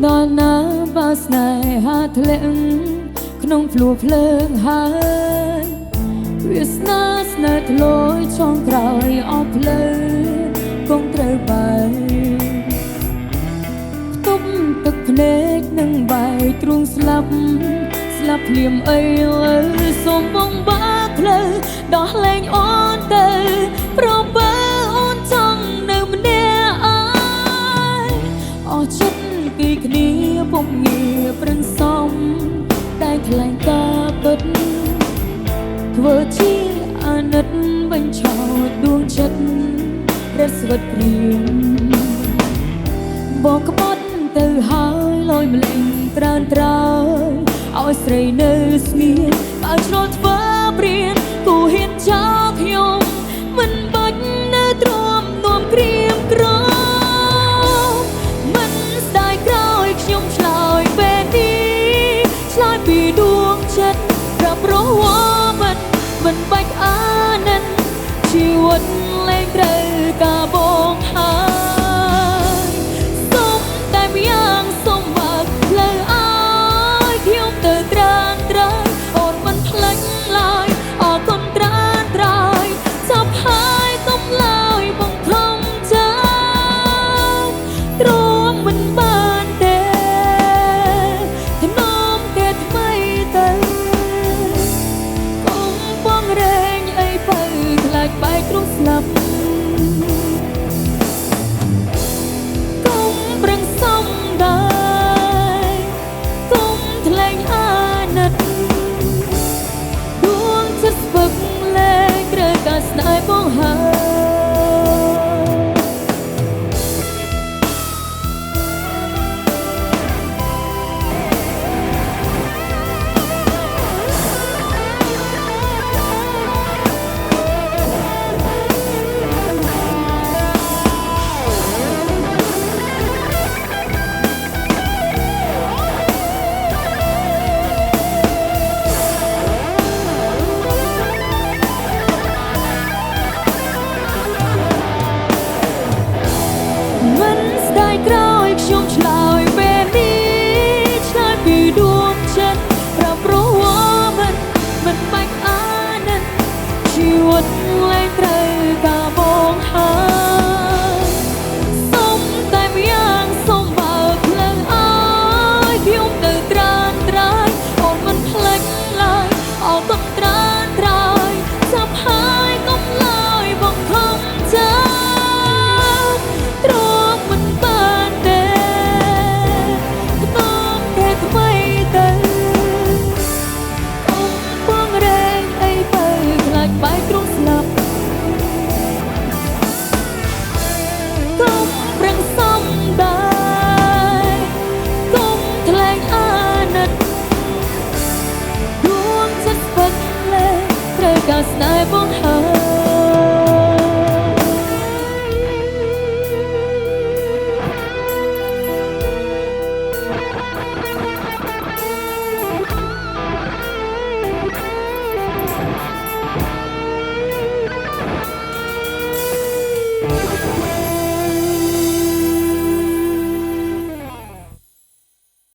ដល់ណាបើស្នេហាធ្លាក់ក្នុងភ្លួភ្លើងហើយវាស្នេហ៍ស្នេហ៍ធ្លោយចង់ក្រោយអស់ភ្លើងគង់ត្រូវបែកផ្ទប់ទឹកភ្នែកនឹងបែកទ្រូងស្លាប់ភ្លាមអីលើសូមបងបើផ្លូវដោះលែងអូនទៅប្របើអូនចង់នៅម្នាក់ឯងអស់ចិត្តពីគ្នាពុំងារប្រឹងសំតែថ្លែងការពិតធ្វើជាអាណិតបញ្ឆោតដួងចិត្តរត់ស្វិតព្រៀងបងក្បត់ទៅហើយលយម្លេងត្រើនត្រើយឲ្យស្រីនៅស្ងៀមបើឆ្លងធ្វើព្រៀនគូហ៊ានចោលខ្ញុំមិនបាច់នៅទ្រាំនាំក្រៀមក្រំមិនស្ដាយក្រោយខ្ញុំឆ្លើយពេលនេះឆ្លើយពីដួងចិត្តប្រាប់រស់មិនបាច់អាណិតជីវិតលែងត្រូវការបងហើយសុំតែម្យ៉ាងសុំបើកផ្លូវឲ្យខ្ញុំទៅត្រានត្រើយអូនមិនភ្លេចឡើយអរគុណត្រានត្រើយចាប់ហើយកុំឡើយបងខំចាទ្រាំមិនបានទេធ្នមតែថ្មីទៅបែកទ្រូងស្លាប់កុំប្រឹងសំដែរកុំថ្លែងអាណិតដួងចិត្តស្ពឹកលែងត្រូវការស្នេហ៍បងហើយក្រោយខ្ញុំឆ្លើយពេលនេះឆ្លើយពីដួងចិត្តប្រាប់ព្រោះមិនបាច់អាណិតជីវិតលែងត្រូវការបងហើយសុំតែម្យ៉ាងសុំបើកផ្លូវឲ្យខ្ញុំទៅត្រានត្រើយអូនមិនភ្លេចឡើយអរគុណត្រានត្រើយចាប់ហើយកុំឡើយបងខំចាបែកទ្រូងស្លាប់កុំប្រឹងសំដែរកុំថ្លែងអាណិតដួងចិត្តស្ពឹកលែងត្រូវការស្នេហ៍បងហើយ